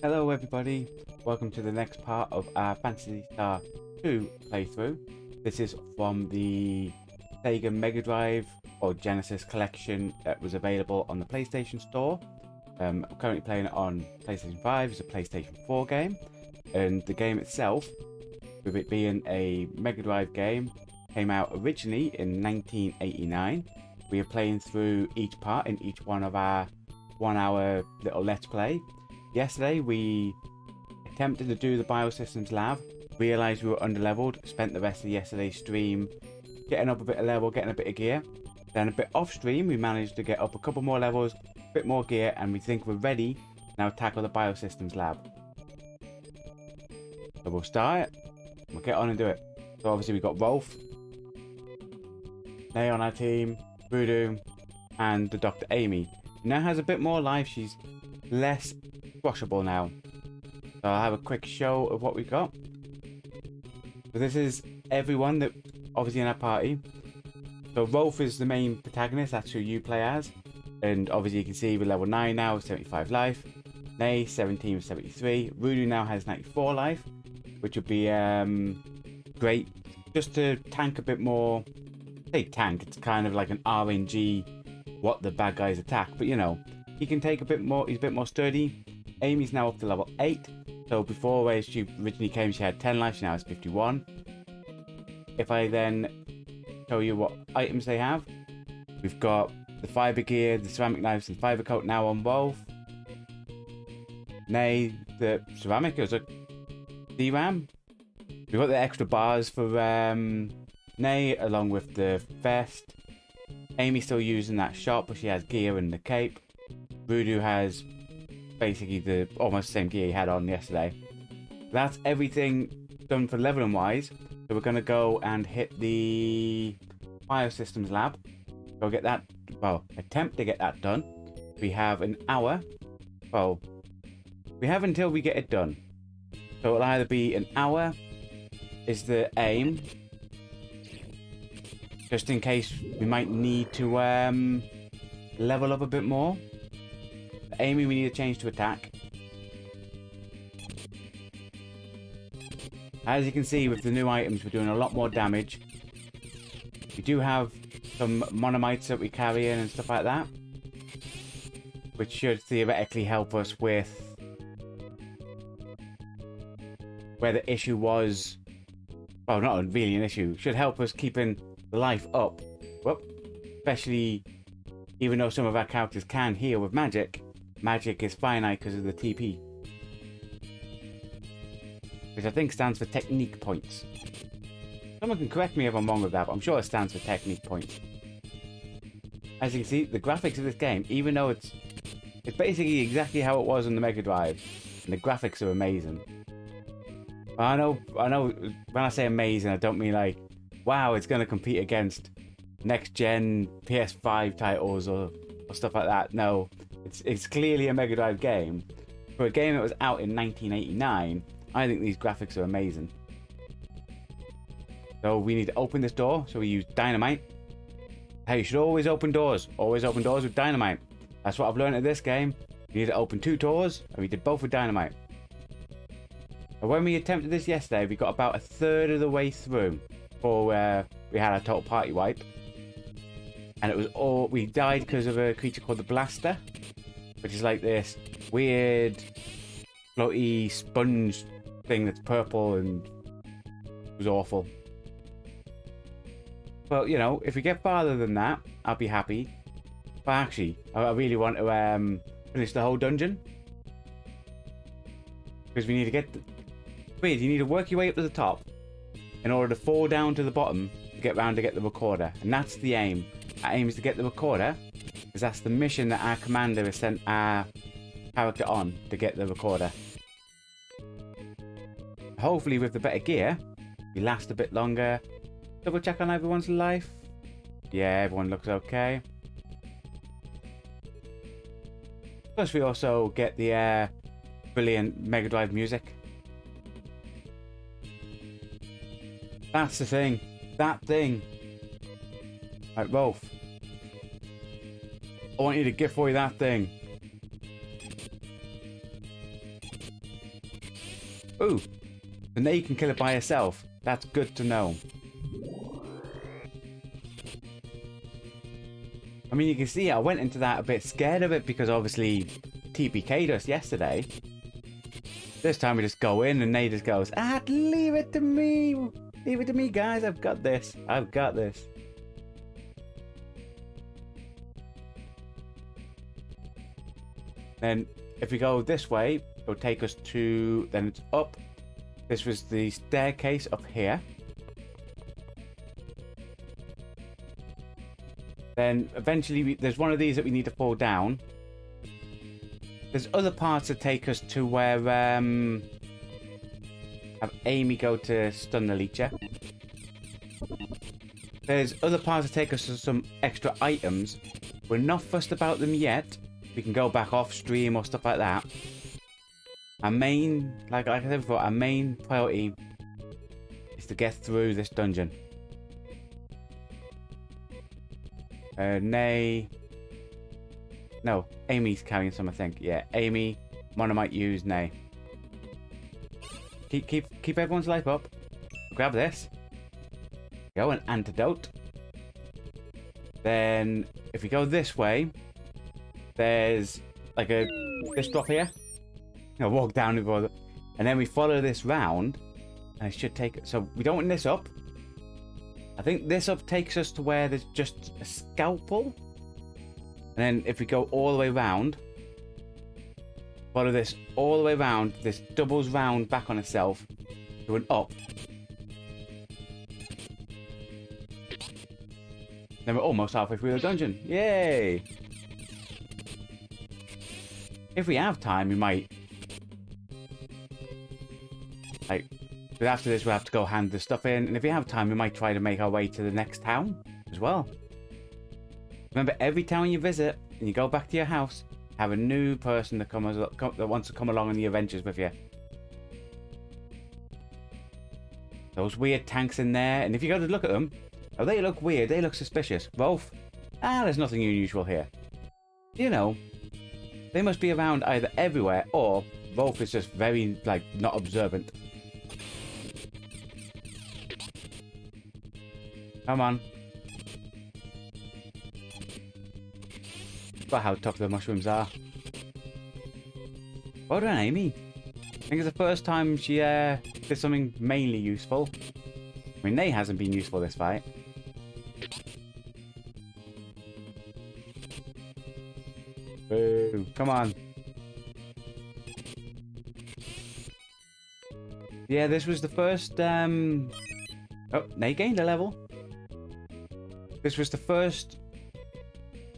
Hello everybody, welcome to the next part of our Phantasy Star 2 playthrough. This is from the Sega Mega Drive or Genesis collection that was available on the PlayStation Store. I'm currently playing it on PlayStation 5, it's a PlayStation 4 game, and the game itself, with it being a Mega Drive game, came out originally in 1989. We are playing through each part in each one of our 1 hour little Let's Play. Yesterday we attempted to do the Biosystems lab, realised we were underleveled, spent the rest of yesterday's stream getting up a bit of level, getting a bit of gear. Then a bit off stream we managed to get up a couple more levels, a bit more gear, and we think we're ready now to tackle the Biosystems lab. So we'll start it, we'll get on and do it. So obviously we've got Rolf, Nay on our team, Voodoo, and the Dr. Amy. Now has a bit more life, she's less squashable now. So I'll have a quick show of what we've got. So this is everyone that obviously in our party. So Rolf is the main protagonist, that's who you play as. And obviously you can see we're level 9 now with 75 life. Nay 17 with 73. Voodoo now has 94 life, which would be great just to tank a bit more. Say tank, it's kind of like an RNG what the bad guys attack, but you know, he can take a bit more, he's a bit more sturdy. Amy's now up to level 8. So before, where she originally came, she had 10 life, she now has 51. If I then show you what items they have, we've got the fiber gear, the ceramic knives and fiber coat now on both. Nay, the ceramic is a DRAM. We've got the extra bars for Nay, along with the vest. Amy's still using that shot, but she has gear and the cape. Voodoo has basically the almost the same gear he had on yesterday. That's everything done for leveling wise. So we're gonna go and hit the Biosystems lab. Go get that, well, attempt to get that done. We have an hour. Well, we have until we get it done. So it'll either be an hour is the aim, just in case we might need to level up a bit more. Amy, we need to change to attack. As you can see with the new items, we're doing a lot more damage. We do have some monomites that we carry in and stuff like that, which should theoretically help us with where the issue was. Well, not really an issue. Should help us keeping life up. Well, especially even though some of our characters can heal with magic. Magic is finite because of the TP, which I think stands for technique points. Someone can correct me if I'm wrong with that, but I'm sure it stands for technique points. As you can see, the graphics of this game, even though it's basically exactly how it was on the Mega Drive, and the graphics are amazing. I know. When I say amazing, I don't mean like, wow, it's going to compete against next-gen PS5 titles or stuff like that. No. It's clearly a Mega Drive game. For a game that was out in 1989, I think these graphics are amazing. So we need to open this door, so we use dynamite. Hey, you should always open doors. Always open doors with dynamite. That's what I've learned in this game. You need to open 2 doors, and we did both with dynamite. And when we attempted this yesterday, we got about 1/3 of the way through before we had our total party wipe. And it was all, we died because of a creature called the Blaster, which is like this weird floaty sponge thing that's purple, and it was awful. But you know, if we get farther than that, I'll be happy. But actually, I really want to finish the whole dungeon, because we need to get you need to work your way up to the top in order to fall down to the bottom to get round to get the recorder, and that's the aim. Our aim is to get the recorder Because that's the mission that our commander has sent our character on to get the recorder. Hopefully with the better gear, we last a bit longer. Double check on everyone's life. Yeah, everyone looks okay. Plus we also get the brilliant Mega Drive music. That's the thing. That thing. Right, Rolf. I want you to gift away that thing. Ooh. So now you can kill it by yourself. That's good to know. I mean, you can see I went into that a bit scared of it because obviously TPK'd us yesterday. This time we just go in and Nate just goes, leave it to me. Leave it to me, guys. I've got this. I've got this. Then if we go this way, it'll take us to, then it's up. This was the staircase up here. Then eventually there's one of these that we need to fall down. There's other parts that take us to where have Amy go to stun the leecher. There's other parts that take us to some extra items. We're not fussed about them yet. We can go back off stream or stuff like that. Our main, like I said before, our main priority is to get through this dungeon. Nay. No, Amy's carrying some, I think. Yeah, Amy. One I might use Nay. Keep everyone's life up. Grab this. Go, an antidote. Then, if we go this way, there's like this drop here. Walk down and then we follow this round, and it should take. So we don't want this up. I think this up takes us to where there's just a scalpel, and then if we go all the way round, follow this all the way round. This doubles round back on itself to an up. Then we're almost halfway through the dungeon. Yay! If we have time, we might. But after this, we'll have to go hand the stuff in. And if we have time, we might try to make our way to the next town as well. Remember, every town you visit and you go back to your house, have a new person that wants to come along on the adventures with you. Those weird tanks in there. And if you go to look at them, oh, they look weird. They look suspicious. Rolf, there's nothing unusual here. You know, they must be around either everywhere or Rolf is just very, not observant. Come on. But how tough the mushrooms are. Well done, Amy. I think it's the first time she did something mainly useful. I mean, Nay hasn't been useful this fight. Boo. Come on. Yeah, this was the first... Oh, Nay gained a level. This was the first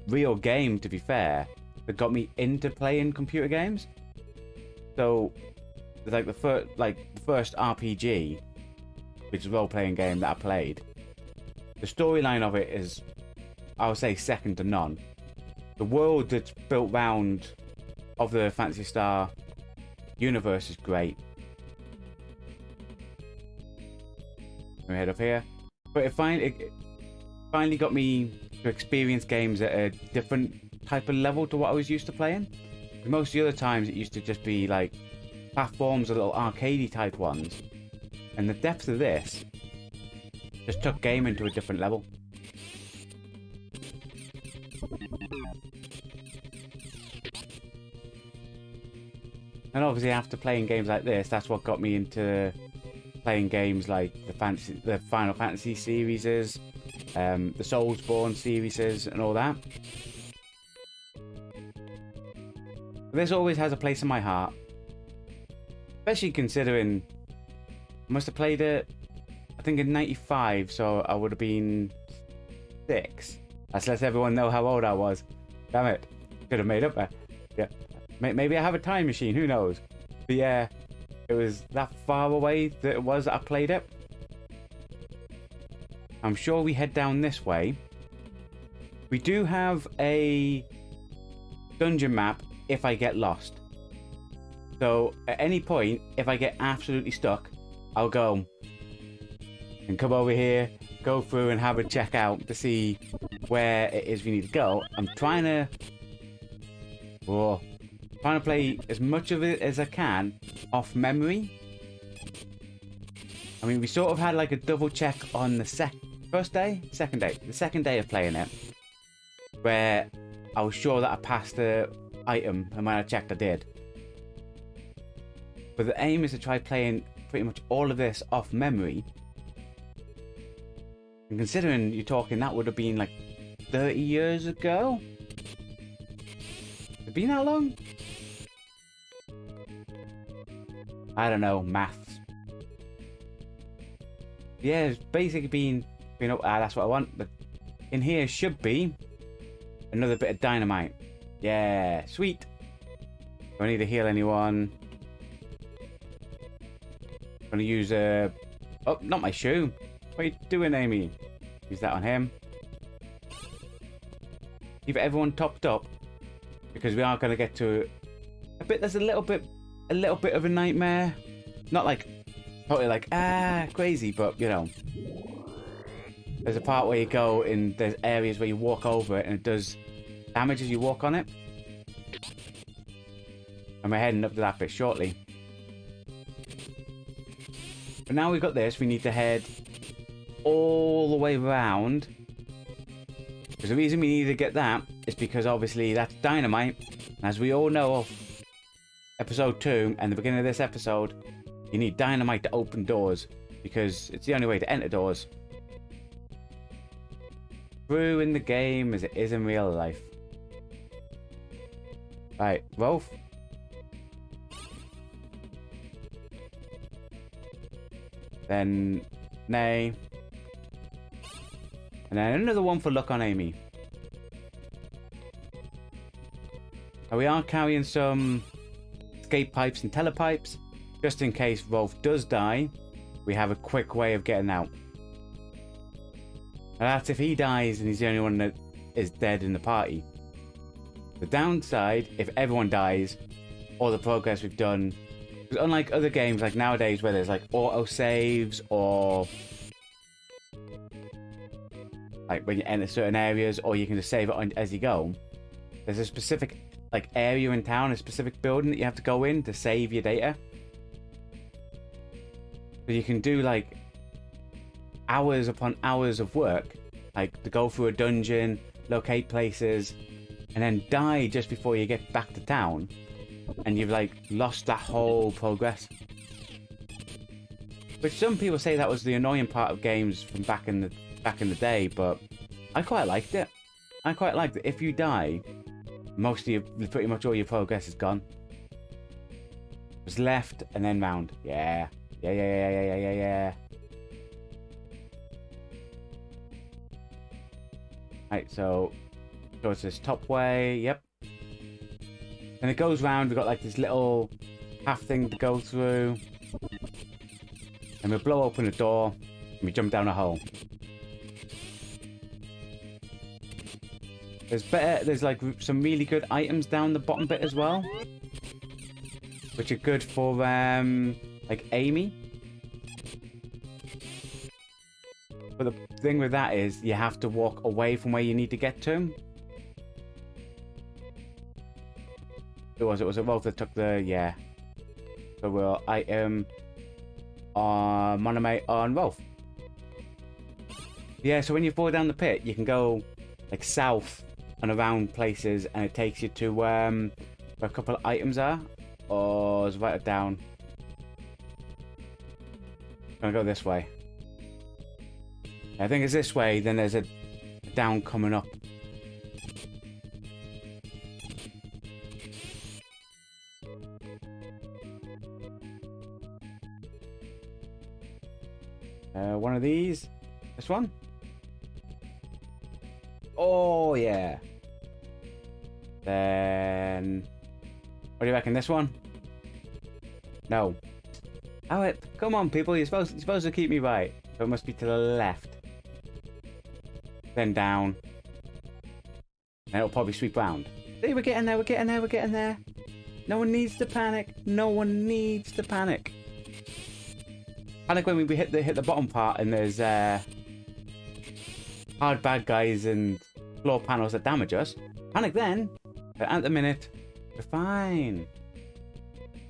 real game, to be fair, that got me into playing computer games. So, the first RPG, which is a role-playing game that I played. The storyline of it is, I would say, second to none. The world that's built round of the Phantasy Star universe is great. We head up here, but it finally got me to experience games at a different type of level to what I was used to playing. Most of the other times it used to just be like platforms or little arcadey type ones, and the depth of this just took gaming to a different level. And obviously after playing games like this, that's what got me into playing games like the Final Fantasy series, the Soulsborne series, and all that. This always has a place in my heart, especially considering I must have played it, I think, in '95, so I would have been 6. That lets everyone know how old I was. Damn it. Could have made up that. Yeah. Maybe I have a time machine, who knows? But yeah, it was that far away that it was that I played it. I'm sure we head down this way. We do have a dungeon map if I get lost. So at any point, if I get absolutely stuck, I'll go and come over here, go through and have a check out to see where it is we need to go. I'm trying to play as much of it as I can off memory. I mean, we sort of had like a double check on the second day of playing it, where I was sure that I passed the item, and when I checked I did. But the aim is to try playing pretty much all of this off memory. And considering you're talking, that would have been like 30 years ago? Has it been that long? I don't know, maths. Yeah, it's basically been, you know, that's what I want. But in here should be another bit of dynamite. Yeah, sweet. Do I need to heal anyone? I'm gonna use a... Oh, not my shoe. What are you doing, Amy? Use that on him. Keep everyone topped up, because we are gonna get to a bit. There's a little bit of a nightmare. Not like totally like crazy, but you know, there's a part where you go and there's areas where you walk over it and it does damage as you walk on it. And we're heading up to that bit shortly. But now we've got this, we need to head all the way around. Because the reason we need to get that is because obviously that's dynamite. And as we all know of episode 2 and the beginning of this episode, you need dynamite to open doors. Because it's the only way to enter doors. True in the game as it is in real life. Right, Rolf. Then Nay. And then another one for luck on Amy. Now we are carrying some escape pipes and telepipes. Just in case Rolf does die, we have a quick way of getting out. And that's if he dies and he's the only one that is dead in the party. The downside, if everyone dies, all the progress we've done... Because unlike other games like nowadays where there's like auto saves or like when you enter certain areas, or you can just save it on as you go, there's a specific like area in town, a specific building that you have to go in to save your data. So you can do like hours upon hours of work, like to go through a dungeon, locate places, and then die just before you get back to town. And you've like lost that whole progress. Which some people say that was the annoying part of games from back in the day, but I quite liked it. I quite liked it. If you die, pretty much all your progress is gone. It's left and then round. Yeah. Yeah. Right, so it's this top way. Yep. And it goes round, we've got like this little half thing to go through. And we blow open the door, and we jump down a hole. There's like some really good items down the bottom bit as well. Which are good for, like Amy. But the thing with that is, you have to walk away from where you need to get to. It was a Rolf that took the, yeah. So we'll item on Monomate on Rolf. Yeah, so when you fall down the pit, you can go like south and around places, and it takes you to where a couple of items are. Or let's write it down. I'm gonna go this way. I think it's this way, then there's a down coming up. One of these. This one. Oh, yeah. Then... What do you reckon, this one? No. Oh, come on, people. You're supposed to keep me right. So it must be to the left. Then down. Then it'll probably sweep round. See, we're getting there, we're getting there, we're getting there. No one needs to panic. No one needs to panic. Panic when we hit the bottom part and there's hard bad guys and floor panels that damage us. Panic then. But at the minute, we're fine.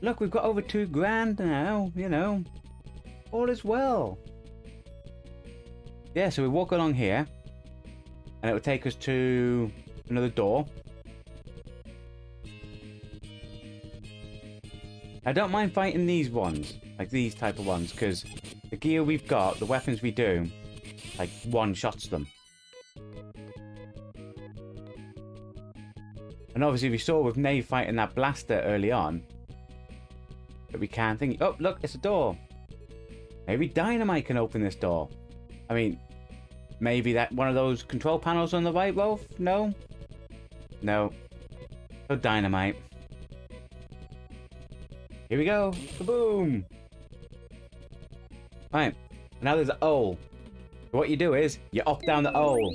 Look, we've got over $2,000 now, you know. All is well. Yeah, so we walk along here. And it will take us to another door. I don't mind fighting these ones. Like these type of ones. Because the gear we've got, the weapons we do, like one-shots them. And obviously we saw with Nave fighting that blaster early on. But we can't think... Oh, look, it's a door. Maybe dynamite can open this door. I mean, maybe that one of those control panels on the right, Rolf? No? No. Oh, dynamite. Here we go. Kaboom! Right. Now there's an hole. So what you do is, you up down the hole.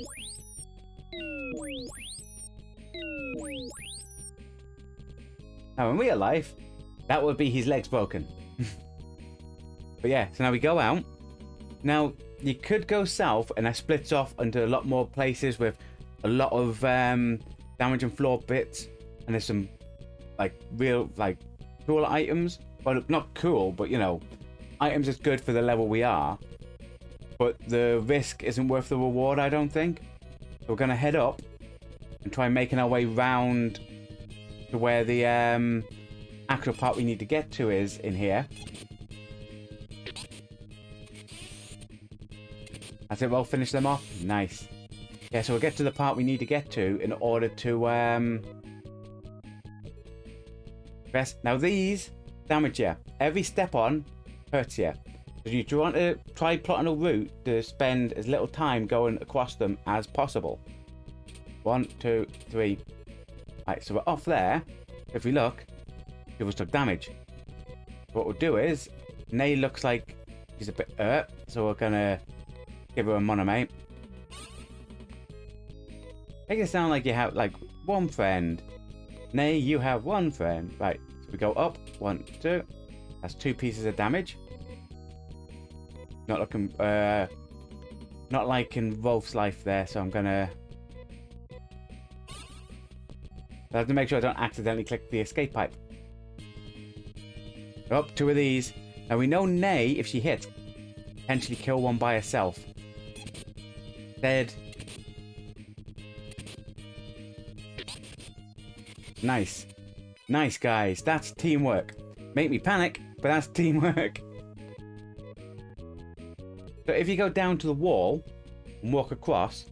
Now in real life, that would be his legs broken. But yeah, so now we go out. Now, you could go south and that splits off into a lot more places with a lot of damage and floor bits. And there's some, like, real, like, cool items. Well, not cool, but, you know, items that's good for the level we are. But the risk isn't worth the reward, I don't think. So we're going to head up and try making our way round to where the actual part we need to get to is in here. That's it, we'll finish them off. Nice. Yeah, so we'll get to the part we need to get to in order to press. Now these damage you. Every step on hurts you. So you want to try plotting a route to spend as little time going across them as possible. 1, 2, 3. Right, so we're off there. If we look, people took damage. What we'll do is, Nay looks like she's a bit hurt, so we're gonna give her a monomate. Make it sound like you have like one friend. Nay, you have one friend. Right, so we go up. 1, 2. That's 2 pieces of damage. Not looking, not like in Rolf's life there, so I'm gonna. I have to make sure I don't accidentally click the escape pipe. Oh, 2 of these. Now we know Nay, if she hits, potentially kill one by herself. Dead. Nice. Nice, guys. That's teamwork. Make me panic, but that's teamwork. So if you go down to the wall and walk across,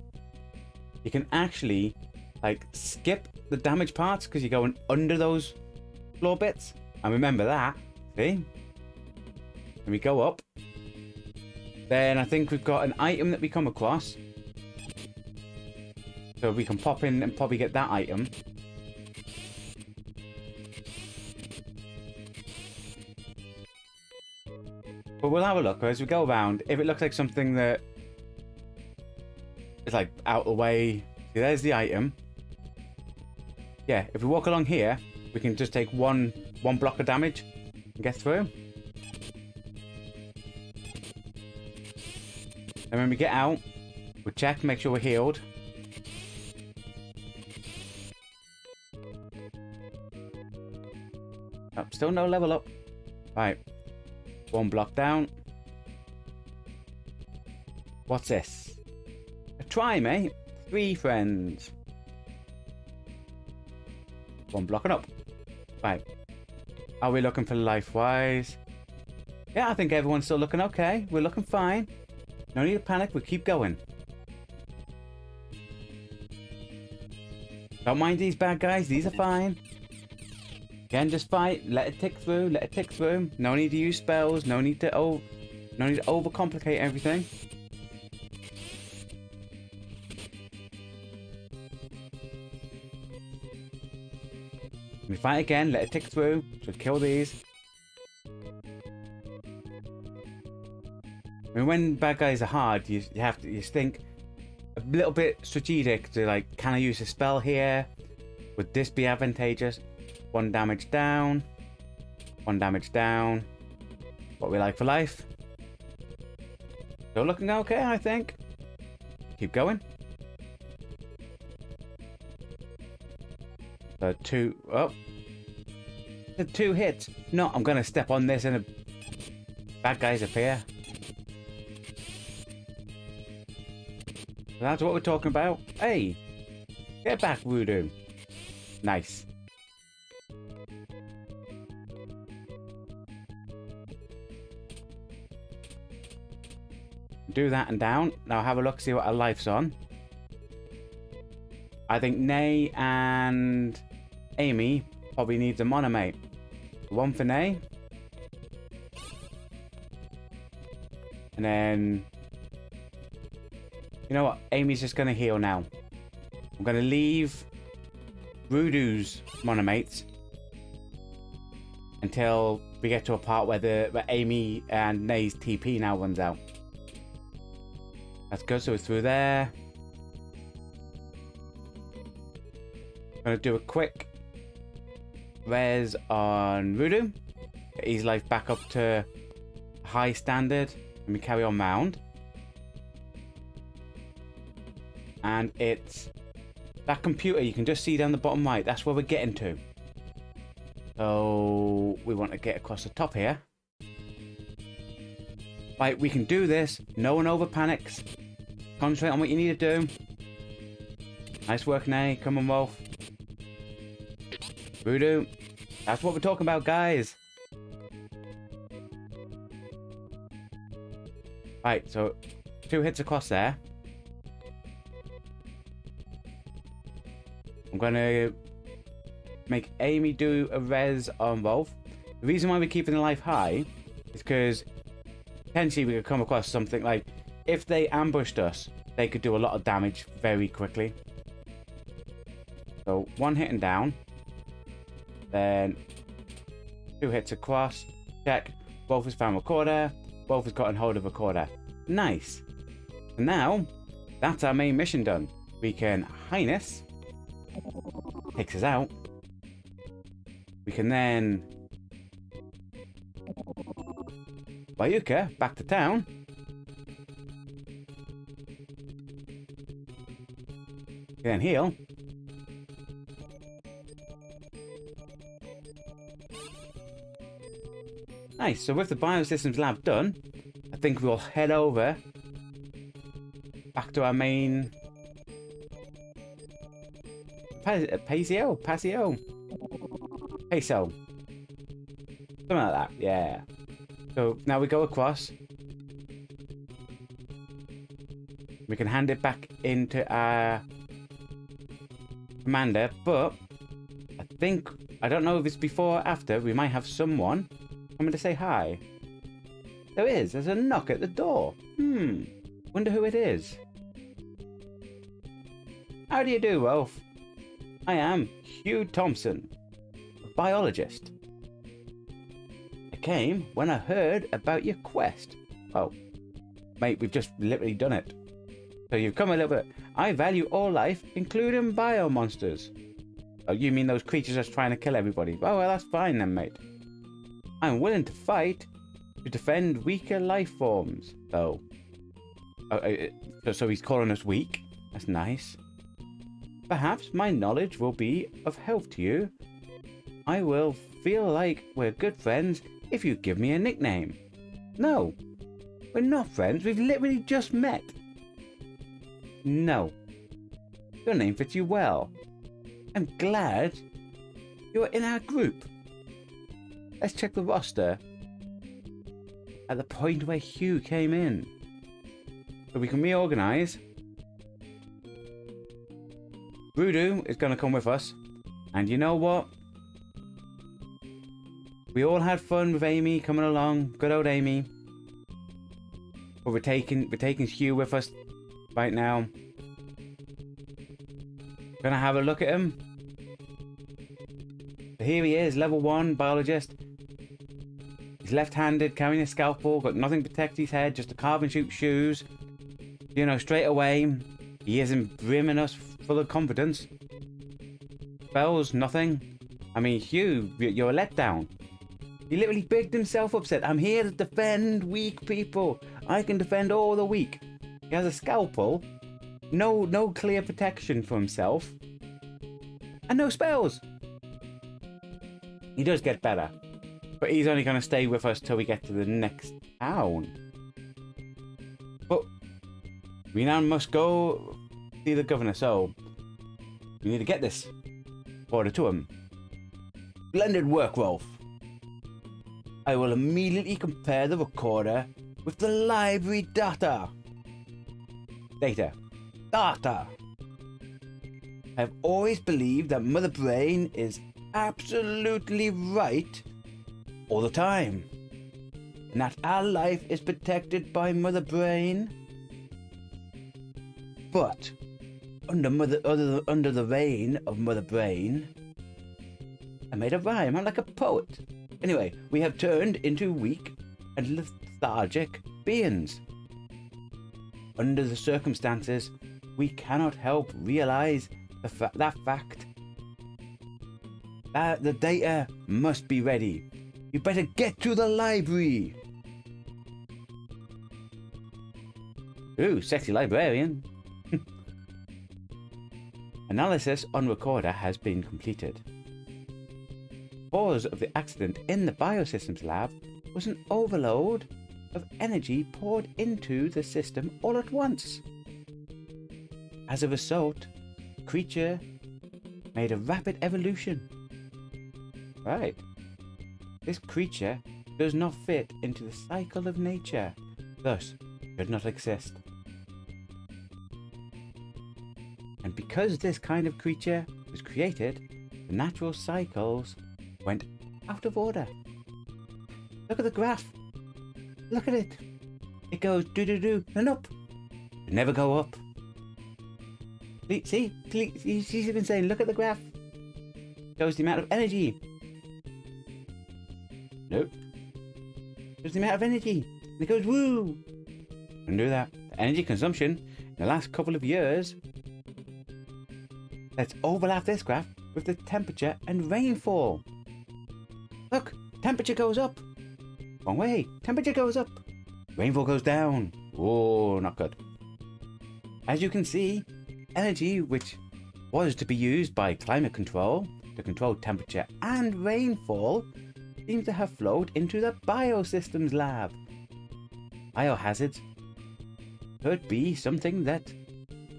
you can actually, like, skip the damage parts because you're going under those floor bits. And remember that. See? And we go up. Then I think we've got an item that we come across. So we can pop in and probably get that item. But we'll have a look as we go around. If it looks like something that is like out of the way. See, there's the item. Yeah, if we walk along here, we can just take one block of damage and get through. And when we get out, we'll check, make sure we're healed. Oh, still no level up. Right. 1 block down. What's this? A try, mate. 3 friends. 1 block and up. Right. Are we looking for life-wise? Yeah, I think everyone's still looking okay. We're looking fine. No need to panic. We'll keep going. Don't mind these bad guys. These are fine. Again, just fight. Let it tick through. Let it tick through. No need to use spells. No need to overcomplicate everything. We fight again, let it tick through, so kill these. I mean, when bad guys are hard, you have to think a little bit strategic to like, can I use a spell here? Would this be advantageous? 1 damage down. 1 damage down. What we like for life. Still looking okay, I think. Keep going. So 2. Oh. The 2 hits. No, I'm going to step on this and bad guys appear. That's what we're talking about. Hey, get back, Voodoo. Nice. Do that and down. Now have a look, see what our life's on. I think Nay and Amy probably needs a monomate. 1 for Nay. And then... You know what? Amy's just going to heal now. I'm going to leave Voodoo's monomates until we get to a part where Amy and Nay's TP now runs out. That's good. So we're through there. Going to do a quick res on Voodoo. Get his life back up to high standard. Let me carry on round. And it's that computer you can just see down the bottom right. That's where we're getting to. So we want to get across the top here. Right, we can do this. No one over panics. Concentrate on what you need to do. Nice work, Nay. Come on, Wolf. Voodoo. That's what we're talking about, guys. Right, so 2 hits across there. I'm going to make Amy do a res on Wolf. The reason why we're keeping the life high is because potentially we could come across something like, if they ambushed us, they could do a lot of damage very quickly. So 1 hit and down. Then 2 hits across. Check. Wolf has found recorder. Wolf has gotten hold of recorder. Nice. So now, that's our main mission done. We can Highness. Takes us out. We can then Bayuka back to town. We can then heal. Nice. So with the Biosystems lab done, I think we'll head over back to our main Peso. Something like that, yeah. So now we go across. We can hand it back into our commander, but I don't know if it's before or after, we might have someone coming to say hi. There's a knock at the door. Wonder who it is. How do you do, Wolf? I am Hugh Thompson, a biologist. I came when I heard about your quest. Oh, mate, we've just literally done it. So you've come a little bit. I value all life, including biomonsters. Oh, you mean those creatures that's trying to kill everybody? Oh, well, that's fine then, mate. I'm willing to fight to defend weaker life forms. So he's calling us weak. That's nice. Perhaps my knowledge will be of help to you. I will feel like we're good friends if you give me a nickname. No, we're not friends. We've literally just met. No, your name fits you well. I'm glad you're in our group. Let's check the roster at the point where Hugh came in. So we can reorganize. Voodoo is going to come with us. And you know what? We all had fun with Amy coming along. Good old Amy. But we're taking Hugh with us right now. Gonna have a look at him. So here he is, level 1 biologist. He's left-handed, carrying a scalpel, got nothing to protect his head, just a carve and shoot shoes. You know, straight away, he isn't brimming us full of confidence. Spells, nothing. I mean, Hugh, you're a letdown. He literally bigged himself up, said, I'm here to defend weak people. I can defend all the weak. He has a scalpel, no clear protection for himself, and no spells. He does get better, but he's only going to stay with us till we get to the next town. But we now must go see the governor, so we need to get this order to him. Splendid work, Rolf. I will immediately compare the recorder with the library data. Data. I have always believed that Mother Brain is absolutely right all the time, and that our life is protected by Mother Brain. But under the reign of Mother Brain, I made a rhyme. I'm like a poet. Anyway, we have turned into weak and lethargic beings. Under the circumstances, we cannot help realize that fact. The data must be ready. You better get to the library. Ooh, sexy librarian. Analysis on recorder has been completed. Cause of the accident in the Biosystems lab was an overload of energy poured into the system all at once. As a result, the creature made a rapid evolution. Right. This creature does not fit into the cycle of nature, thus should not exist. And because this kind of creature was created, the natural cycles went out of order. Look at the graph. Look at it. It goes do-do-do and up. It never go up. See? She's even saying, look at the graph. It shows the amount of energy. Nope. It shows the amount of energy. And it goes woo. Don't do that. The energy consumption in the last couple of years. Let's overlap this graph with the temperature and rainfall. Look, temperature goes up. Wrong way. Temperature goes up. Rainfall goes down. Oh, not good. As you can see, energy which was to be used by climate control to control temperature and rainfall seems to have flowed into the Biosystems lab. Biohazards could be something that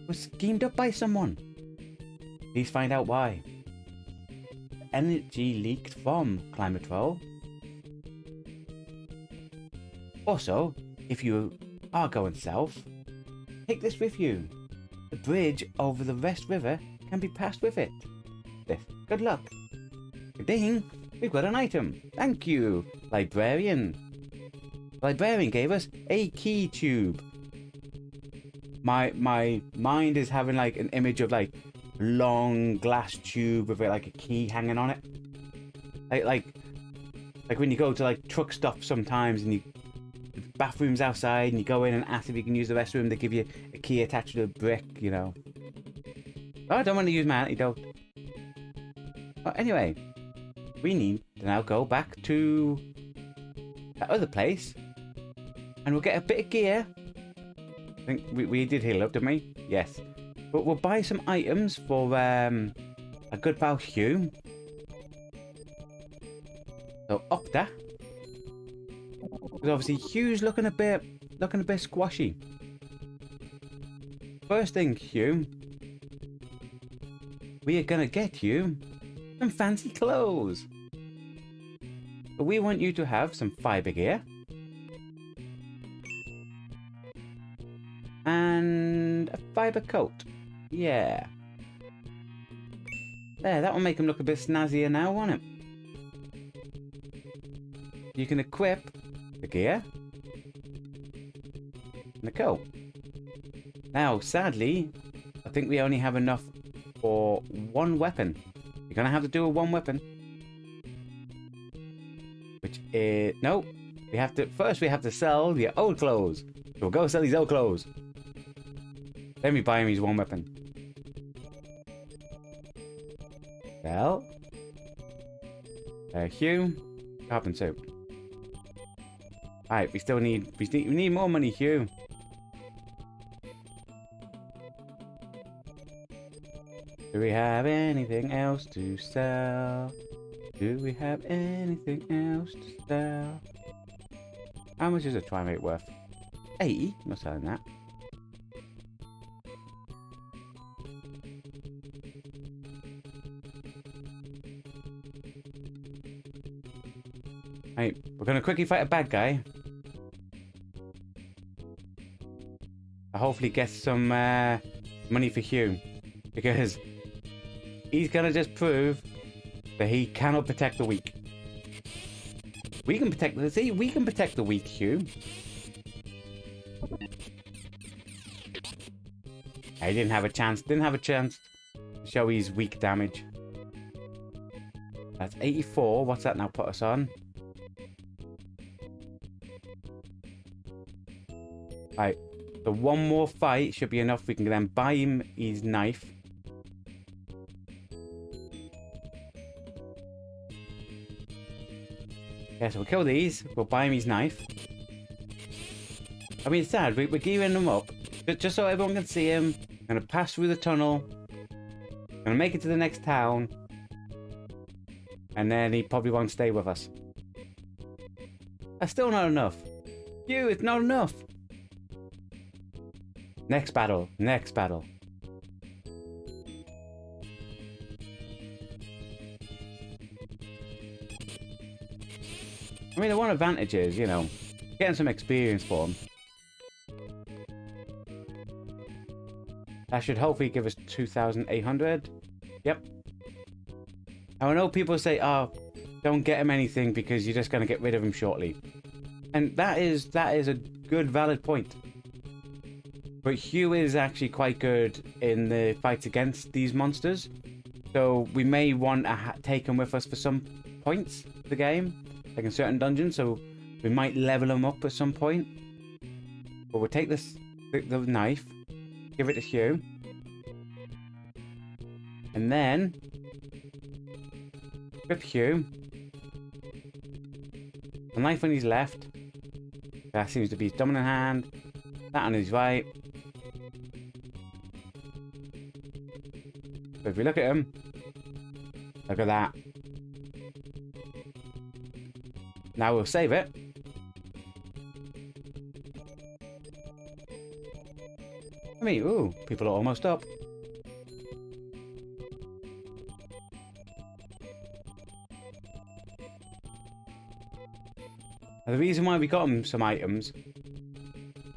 was schemed up by someone. Please find out why. Energy leaked from climate control. Also, if you are going south, take this with you. The bridge over the West River can be passed with it. Good luck. Ding! We've got an item. Thank you, librarian. The librarian gave us a key tube. My mind is having like an image of like long glass tube with like a key hanging on it. Like when you go to like truck stops sometimes and you bathrooms outside and you go in and ask if you can use the restroom, they give you a key attached to a brick, you know. Oh, I don't want to use my antidote. Oh, anyway, we need to now go back to that other place and we'll get a bit of gear. I think we did heal up, didn't we? Yes. But we'll buy some items for a good pal Hugh. So up there. Because obviously Hugh's looking a bit squashy. First thing, Hugh, we are gonna get you some fancy clothes. But we want you to have some fiber gear and a fiber coat. Yeah. There, that will make him look a bit snazzier now, won't it? You can equip the gear and the coat. Now, sadly, I think we only have enough for one weapon. You're gonna have to do a one weapon. No. First we have to sell the old clothes. So we'll go sell these old clothes. Then we buy him his one weapon. Sell. Hugh. Carbon soup. Alright, we need more money, Hugh. Do we have anything else to sell? Do we have anything else to sell? How much is a trimate worth? 80? I'm not selling that. Right, we're gonna quickly fight a bad guy. I'll hopefully get some money for Hugh. Because he's gonna just prove that he cannot protect the weak. We can protect the weak, Hugh. I didn't have a chance to show his weak damage. That's 84. What's that now put us on? Right. So one more fight should be enough. We can then buy him his knife. Yeah, so we'll kill these. We'll buy him his knife. I mean, it's sad. We're gearing them up. Just so everyone can see him. Gonna pass through the tunnel. Gonna make it to the next town. And then he probably won't stay with us. That's still not enough. You, it's not enough. Next battle. Next battle. I mean, the one advantage is, you know, getting some experience for him. That should hopefully give us 2,800. Yep. I know people say, oh, don't get him anything because you're just going to get rid of him shortly. And that is a good, valid point. But Hugh is actually quite good in the fights against these monsters. So we may want to take him with us for some points of the game. Like in certain dungeons. So we might level him up at some point. But we'll take the knife. Give it to Hugh. And then equip Hugh. The knife on his left. That seems to be his dominant hand. That on his right. So if we look at him, look at that. Now we'll save it. I mean, ooh, people are almost up. Now, the reason why we got him some items,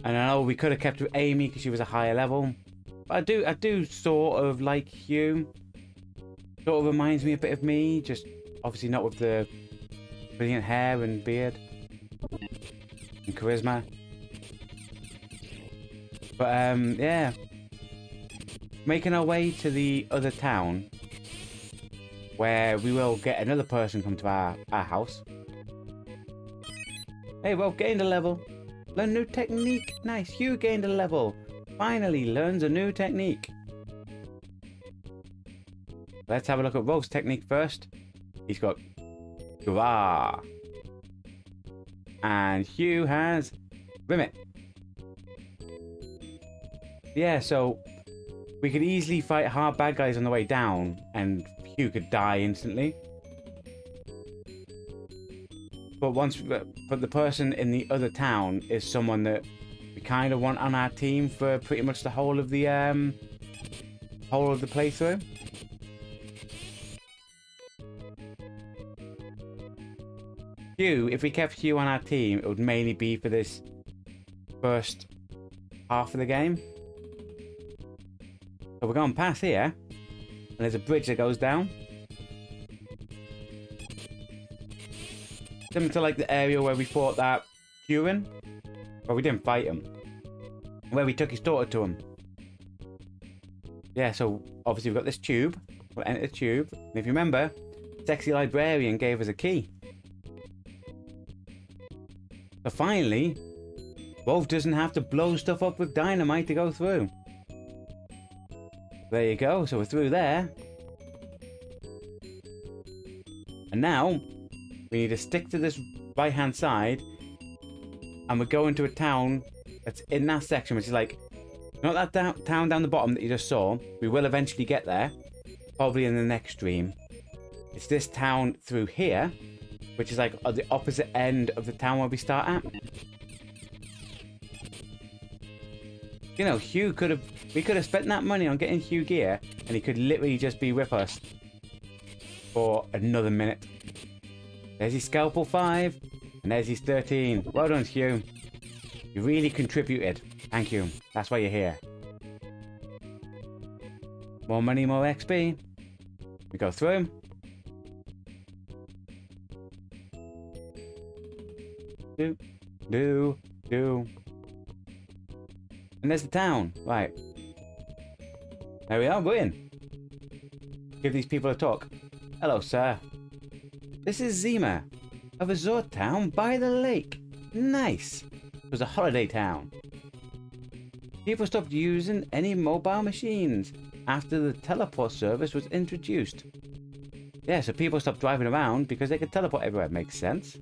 and I know we could have kept with Amy because she was a higher level, but I do sort of like Hugh. Sort of reminds me a bit of me, just obviously not with the brilliant hair and beard and charisma. But yeah, making our way to the other town where we will get another person come to our house. Hey, well, gained a level. Learn new technique. Nice. Hugh gained a level. Finally learns a new technique. Let's have a look at Rolf's technique first. He's got Gura. And Hugh has Rimit. Yeah, so we could easily fight hard bad guys on the way down, and Hugh could die instantly. But the person in the other town is someone that we kind of want on our team for pretty much the whole of the playthrough. Hugh, if we kept Hugh on our team, it would mainly be for this first half of the game. So we're going past here, and there's a bridge that goes down. Similar to like the area where we fought that Huron, but we didn't fight him. Where we took his daughter to him. Yeah, so obviously we've got this tube. We'll enter the tube. And if you remember, Sexy Librarian gave us a key. But finally, Wolf doesn't have to blow stuff up with dynamite to go through. There you go, so we're through there. And now, we need to stick to this right-hand side, and we're going to a town that's in that section, which is like, not that town down the bottom that you just saw. We will eventually get there, probably in the next stream. It's this town through here, which is like at the opposite end of the town where we start at. You know, we could have spent that money on getting Hugh gear, and he could literally just be with us for another minute. There's his Scalpel 5, and there's his 13. Well done, Hugh. You really contributed. Thank you. That's why you're here. More money, more XP. We go through. Do. And there's the town. Right. There we are. We're in. Give these people a talk. Hello, sir. This is Zima, a resort town by the lake. Nice. It was a holiday town. People stopped using any mobile machines after the teleport service was introduced. Yeah, so people stopped driving around because they could teleport everywhere. Makes sense.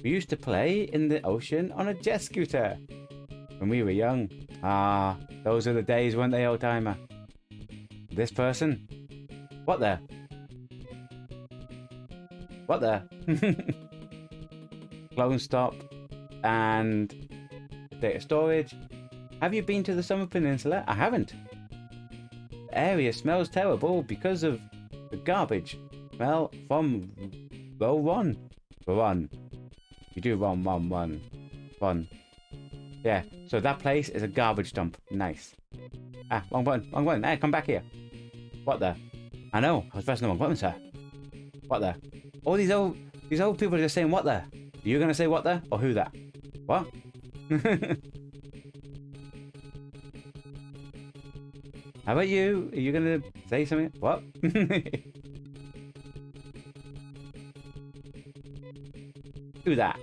We used to play in the ocean on a jet scooter when we were young. Ah, those are the days, weren't they, old timer? This person? What the? What the? Clone stop and data storage. Have you been to the Summer Peninsula? I haven't. The area smells terrible because of the garbage smell from row 1. Run. You do run. Yeah, so that place is a garbage dump. Nice. Ah, wrong button. Hey, come back here. What the? I know, I was pressing the wrong button, sir. What the? All these old people are just saying what the? Are you gonna say what the? Or who that? What? How about you? Are you gonna say something? What? Do that.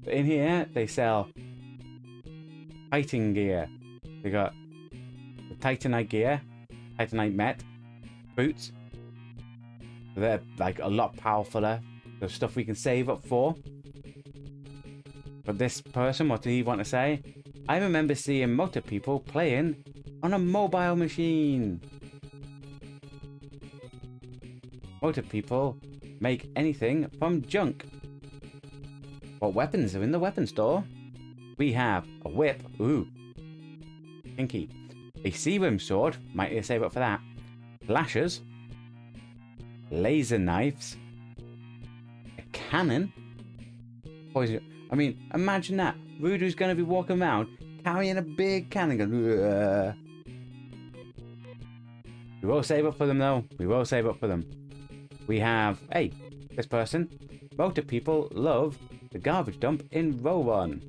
But in here, they sell fighting gear. They got the Titanite gear, Titanite Met, boots. They're like a lot powerfuler. The stuff we can save up for. But this person, what did he want to say? I remember seeing motor people playing on a mobile machine. Motor people make anything from junk. What weapons are in the weapon store? We have a whip. Ooh. Kinky. A Seaworm sword. Might need to save up for that. Lashes. Laser knives. A cannon. Poison. I mean, imagine that. Rudu's going to be walking around carrying a big cannon going, "Ugh." We will save up for them though. We will save up for them. We have, hey, this person. Motor people love the garbage dump in row 1.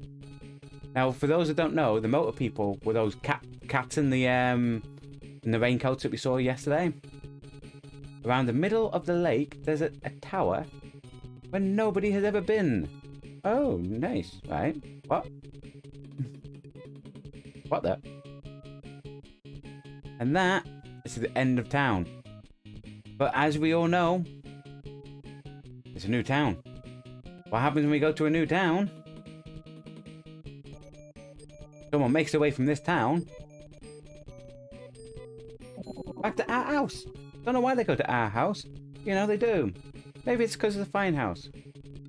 Now, for those that don't know, the motor people were those cats in the raincoats that we saw yesterday. Around the middle of the lake, there's a tower where nobody has ever been. Oh, nice. Right. What? What the? And that is the end of town. But as we all know, it's a new town. What happens when we go to a new town? Someone makes their way from this town back to our house. Don't know why they go to our house. You know, they do. Maybe it's because of the fine house.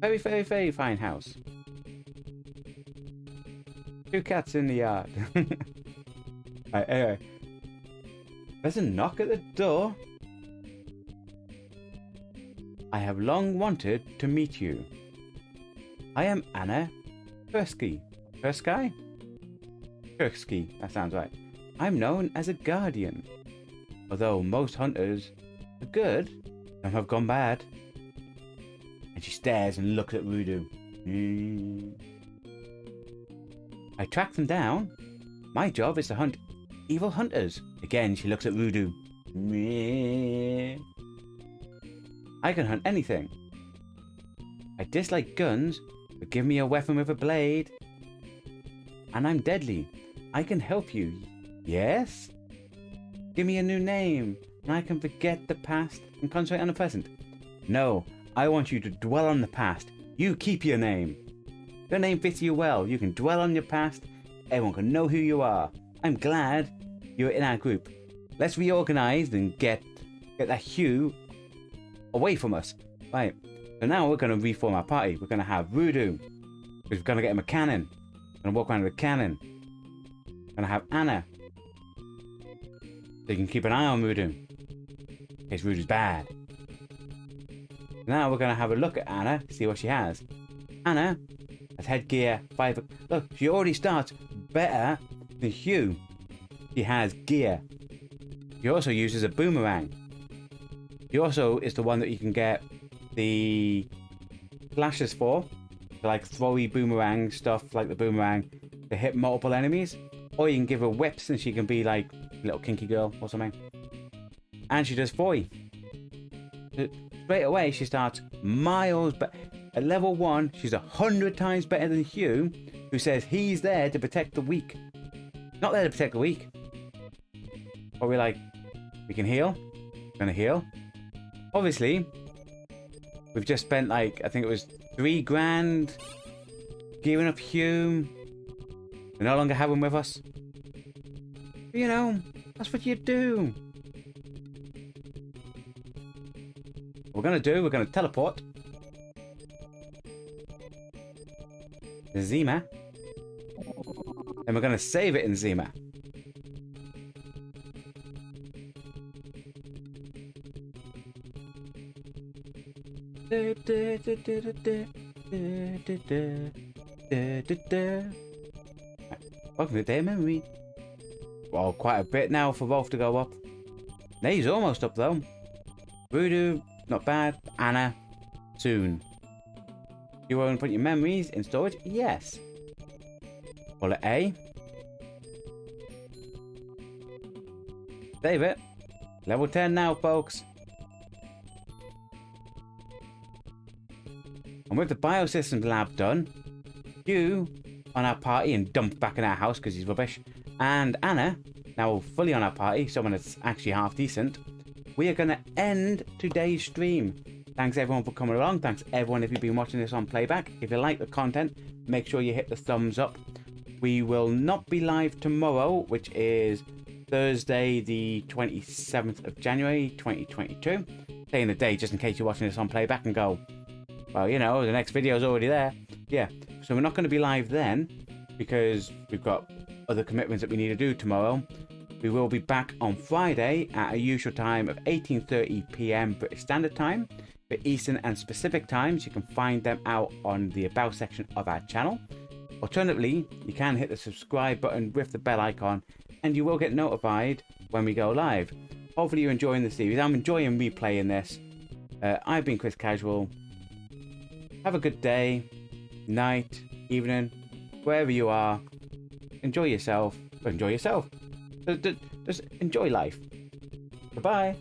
Very, very, very fine house. 2 cats in the yard. Right, anyway. There's a knock at the door. I have long wanted to meet you. I am Anna Kursky. Kursky? Kursky, that sounds right. I'm known as a guardian. Although most hunters are good, some have gone bad. And she stares and looks at Rudu. I track them down. My job is to hunt evil hunters. Again, she looks at Rudu. I can hunt anything. I dislike guns, but give me a weapon with a blade. And I'm deadly. I can help you. Yes? Give me a new name, and I can forget the past and concentrate on the present. No, I want you to dwell on the past. You keep your name. Your name fits you well. You can dwell on your past. Everyone can know who you are. I'm glad you're in our group. Let's reorganize and get that Hugh away from us. Right. So now we're going to reform our party. We're going to have Voodoo. We're going to get him a cannon. We're going to walk around with a cannon. We're going to have Anna. So you can keep an eye on Voodoo. In case Voodoo's bad. Now we're going to have a look at Anna. See what she has. Anna has headgear 5. Look, she already starts better than Hugh. She has gear. She also uses a boomerang. She also is the one that you can get the flashes for. Like throwy boomerang stuff, like the boomerang to hit multiple enemies. Or you can give her whips and she can be like a little kinky girl or something. And she does foy. Straight away she starts miles, but at level 1 she's 100 times better than Hugh, who says he's there to protect the weak. Not there to protect the weak. But we're like, we can heal. We're gonna heal. Obviously, we've just spent like, I think it was 3 grand gearing up Hugh. We no longer have him with us. But, you know, that's what you do. What we're gonna teleport to Zima. And we're gonna save it in Zima. Welcome to Day Memory. Well, quite a bit now for Rolf to go up. He's almost up though. Voodoo, not bad. Anna, soon. You want to put your memories in storage? Yes. Bullet A. Save it. Level 10 now, folks. And with the Biosystems lab done, you on our party and dumped back in our house because he's rubbish, and Anna now fully on our party, someone that's actually half decent, we are going to end today's stream. Thanks everyone for coming along. Thanks everyone if you've been watching this on playback. If you like the content, make sure you hit the thumbs up. We will not be live tomorrow, which is Thursday the 27th of January 2022. Saying the day just in case you're watching this on playback and go, well, you know, the next video is already there. Yeah, so we're not going to be live then because we've got other commitments that we need to do tomorrow. We will be back on Friday at a usual time of 18:30 PM British Standard Time. For Eastern and Pacific times, you can find them out on the About section of our channel. Alternatively, you can hit the subscribe button with the bell icon and you will get notified when we go live. Hopefully you're enjoying the series. I'm enjoying replaying this. I've been Chris Casual. Have a good day, night, evening, wherever you are. Enjoy yourself. Just enjoy life. Goodbye.